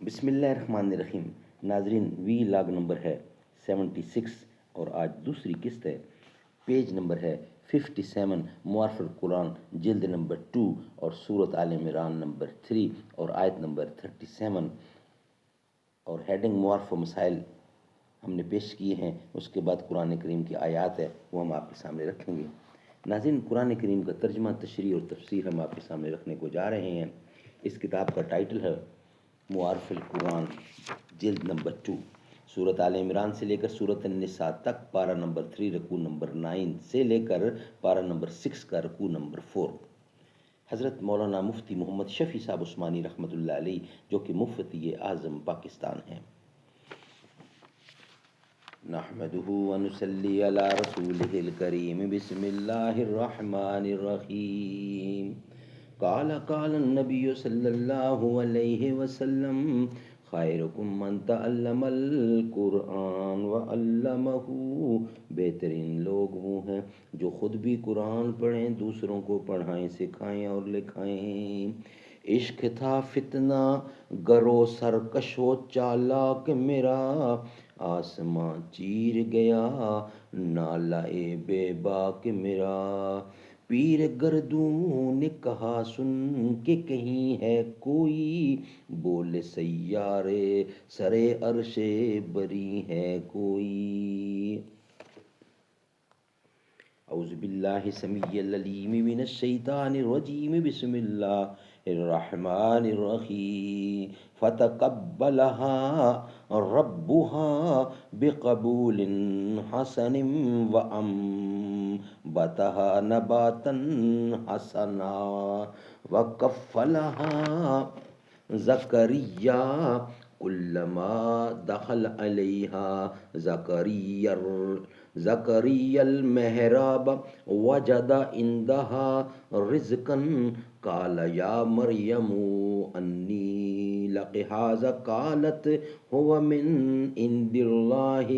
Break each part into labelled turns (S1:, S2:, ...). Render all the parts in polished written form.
S1: بسم اللہ الرحمن الرحیم۔ ناظرین، وی لاگ نمبر ہے 76 اور آج دوسری قسط ہے۔ پیج نمبر ہے 57، معارف القرآن جلد نمبر 2 اور سورۃ آل عمران نمبر 3 اور آیت نمبر 37 اور ہیڈنگ معارف و مسائل ہم نے پیش کیے ہیں۔ اس کے بعد قرآن کریم کی آیات ہے، وہ ہم آپ کے سامنے رکھیں گے۔ ناظرین، قرآن کریم کا ترجمہ، تشریح اور تفسیر ہم آپ کے سامنے رکھنے کو جا رہے ہیں۔ اس کتاب کا ٹائٹل ہے معارف القرآن جلد نمبر 2، سورۃ آل عمران سے لے کر سورۃ النساء تک، پارہ نمبر 3 رکوع نمبر 9 سے لے کر پارہ نمبر 6 کا رکوع نمبر 4۔ حضرت مولانا مفتی محمد شفیع صاحب عثمانی رحمۃ اللہ علیہ، جو کہ مفتی اعظم پاکستان ہیں۔ نحمدہ ونصلی علی رسولہ الکریم، بسم اللہ الرحمن الرحیم۔ قال النبی صلی اللہ علیہ وسلم، خیرکم من تعلم القرآن وعلمہ۔ بہترین لوگ وہ ہیں جو خود بھی قرآن پڑھیں، دوسروں کو پڑھائیں، سکھائیں اور لکھائیں۔ عشق تھا فتنہ گرو سرکش و چالاک میرا، آسماں چیر گیا نالہ بے باک میرا۔ پیر گردوں نے کہا سن کہ کہیں ہے کوئی، بولے سیارے سرے عرش بری ہے کوئی۔ اعوذ باللہ السمیع العلیم من الشیطان الرجیم، بسم اللہ الرحمن الرحیم۔ فتقبلها ربها بقبول حسن وانبتها نباتا حسنا، وکفلها زکریا کلما دخل علیها زکریا المحراب وجد عندها رزقا قال یا مریم انی لک ھذا قالت هو من عند اللہ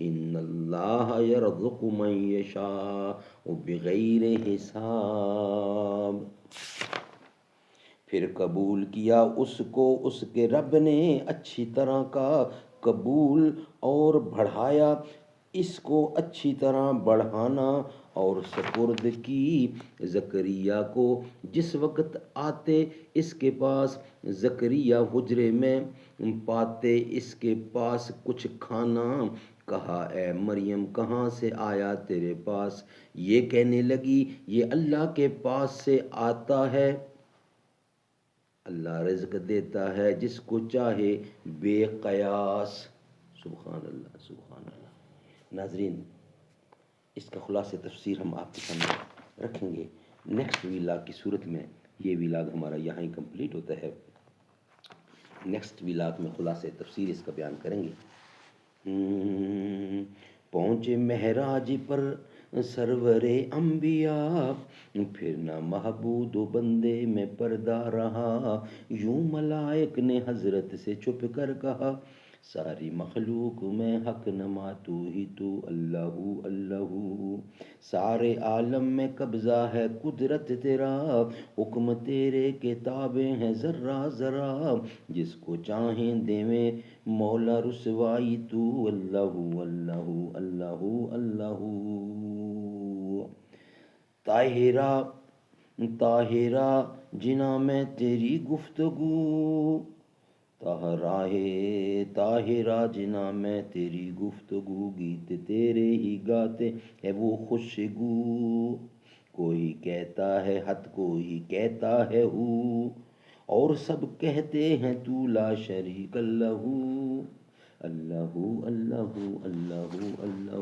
S1: ان اللہ یرزق من یشاء بغیر حساب۔ پھر قبول کیا اس کو اس کے رب نے اچھی طرح کا قبول اور بڑھایا اس کو اچھی طرح بڑھانا، اور سپرد کی زکریا کو۔ جس وقت آتے اس کے پاس زکریا حجرے میں، پاتے اس کے پاس کچھ کھانا، کہا اے مریم کہاں سے آیا تیرے پاس؟ یہ کہنے لگی یہ اللہ کے پاس سے آتا ہے، اللہ رزق دیتا ہے جس کو چاہے بے قیاس۔ سبحان اللہ، سبحان اللہ۔ ناظرین، اس کا خلاصہ تفسیر ہم آپ کے سامنے رکھیں گے نیکسٹ ویلاگ کی صورت میں۔ یہ ویلاگ ہمارا یہاں ہی کمپلیٹ ہوتا ہے۔ نیکسٹ ویلاگ میں خلاصہ تفسیر اس کا بیان کریں گے۔ پہنچے معراج پر سرور انبیاء، پھر نہ محبود و بندے میں پردہ رہا، یوں ملائک نے حضرت سے چھپ کر کہا، ساری مخلوق میں حق نما تو ہی تو اللہ اللہ۔ سارے عالم میں قبضہ ہے قدرت تیرا، حکم تیرے کے تابع ہیں ذرہ ذرہ، جس کو چاہیں دیویں مولا رسوائی تو اللہ اللہ اللہ اللہ۔ طاہرہ جناں میں تیری گفتگو، طاہرہ جناں میں تیری گفتگو، گیت تیرے ہی گاتے ہے وہ خوشگو، کوئی کہتا ہے حت کوئی کہتا ہے ہو، اور سب کہتے ہیں تو لا شریک لہ، اللہ اللہ اللہ اللہ۔